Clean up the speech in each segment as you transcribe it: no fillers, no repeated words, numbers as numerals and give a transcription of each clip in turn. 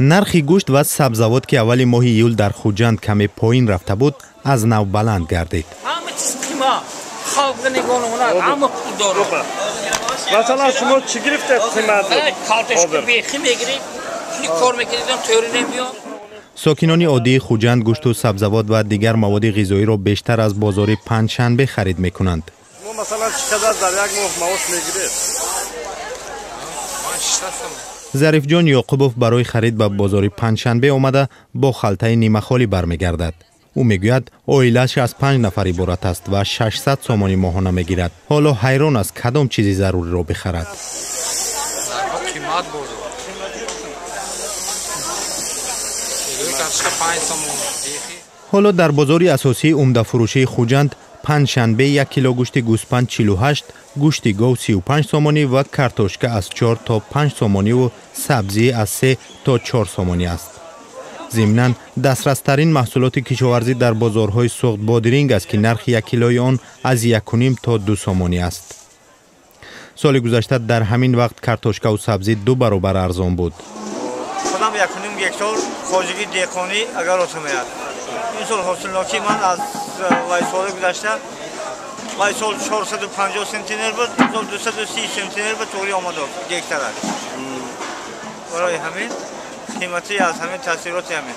нархи гӯшт ва сабзавот ки аввали моҳи июл дар хуҷанд каме поин рафта буд, аз нав баланд гардид. Масалан, шумо чӣ гирифтед қимат? Картошка бехи мегирем, кор мекардем, тӯри намеёд. сокинони оддии хуҷанд гӯшту сабзавот ва дигар маводи ғизоиро бештар аз бозори панҷшанбе харид мекунанд. Шумо масалан чӣ қадар дар як моҳ маош мегиред? зарифҷон Ёқубов барои харид ба бозори панҷшанбе омада бо халтаи нимахолӣ бармегардад. ӯ мегӯяд оилааш аз 5 нафар иборат аст ва 600 сомони моҳона мегирад. ҳоло ҳайрон аст кадом чизи заруриро бихарад. ҳоло дар бозори асосии умдафурӯшии хуҷанд панҷшанбе 1 кило гӯшти гӯспанд 48, гӯшти гов 35 сомонӣ ва картошка аз 4 то 5 сомониву сабзӣ аз 3 то 4 сомонӣ аст. зимнан дастрастарин маҳсулоти кишоварзӣ дар бозорҳои суғд бодиринг аст ки нархи 1 килои он аз 1,5 то 2 сомонӣ аст. соли гузашта дар ҳамин вақт картошкаву сабзӣ 2 баробар арзон буд. خودم 1.5 گکتار خواجگی دیقانی اگر اتمیاد این سال حاصلناکی من از وای سال گذشته وای سال 450 سنتینر بود این سال 230 سنتینر به طوری آمده گکتار است. برای همین قیمتی از همین تاثیرات همین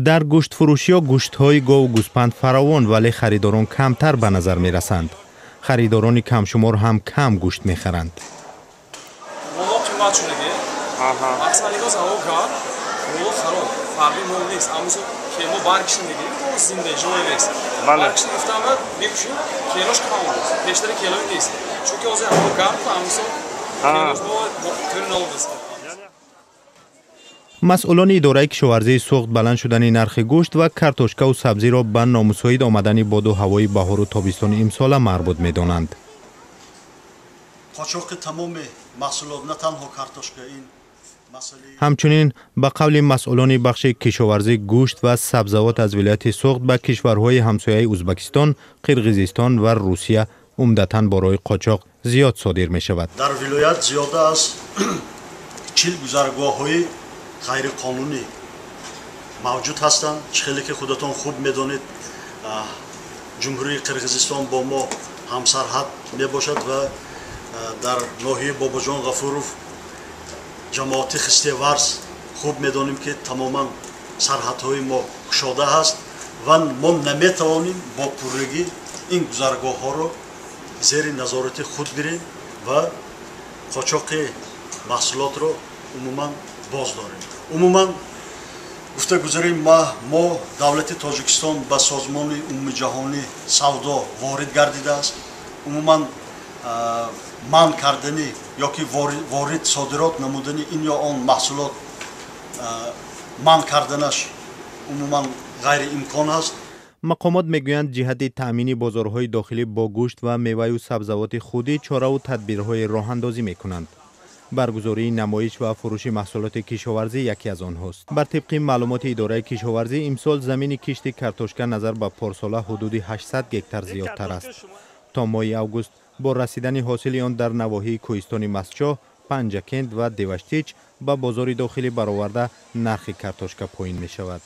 дар гӯштфурӯшиҳо гӯштҳои гов ва гӯспанд фаровон, вале харидорон камтар ба назар мерасанд. харидорони камшумор ҳам кам гӯшт мехаранд. масъулони идораи кишоварзии суғд баланд шудани нархи гӯшт ва картошкаву сабзиро ба номусоид омадани боду ҳавои баҳору тобистони имсола марбут медонанд. ҳамчунин ба қавли масъулони бахши кишоварзӣ гӯшт ва сабзавот аз вилояти суғд ба кишварҳои ҳамсояи Узбекистон, Қирғизистон ва Русия умдатан бо роҳи қочоқ зиёд содир мешавад. дар вилоят зиёда аз 40 гузаргоҳҳои ғайриқонунӣ мавҷуд ҳастанд. хеле ки худатон хуб медонед, ҷумҳурии Қирғизистон бо мо ҳамсарҳад мебошад ва дар ноҳияи Бобоҷон Ғафуров ҷамоати хистеварз хуб медонем ки тамоман сарҳадҳои мо кушода ҳаст ва мо наметавонем бо пуррагӣ ин гузаргоҳҳоро зери назорати худ гирем ва қочоқи маҳсулотро умуман боз дорем. умуман гуфта гузарем, мо давлати Тоҷикистон ба созмони умумиҷаҳонӣ савдо ворид гардидааст. умуман манъ кардани ёки ворид содирот намудани ин ё он маҳсулот манъ карданаш умуман ғайриимкон аст. мақомот мегӯянд ҷиҳати таъмини бозорҳои дохилӣ бо гӯшт ва меваю сабзавоти худӣ чораву тадбирҳои роҳандозӣ мекунанд. баргузории намоиш ва фурӯши маҳсулоти кишоварзӣ яке аз онҳост. бар тибқи маълумоти идораи кишоварзӣ имсол замини кишти картошка назар ба порсола ҳудуди 800 гектар зиёдтар аст. то моҳи август бо расидани ҳосили он дар навоҳии кӯҳистони Мастчоҳ, Панҷакент ва Деваштич ба бозори дохилӣ бароварда нархи картошка поин мешавад.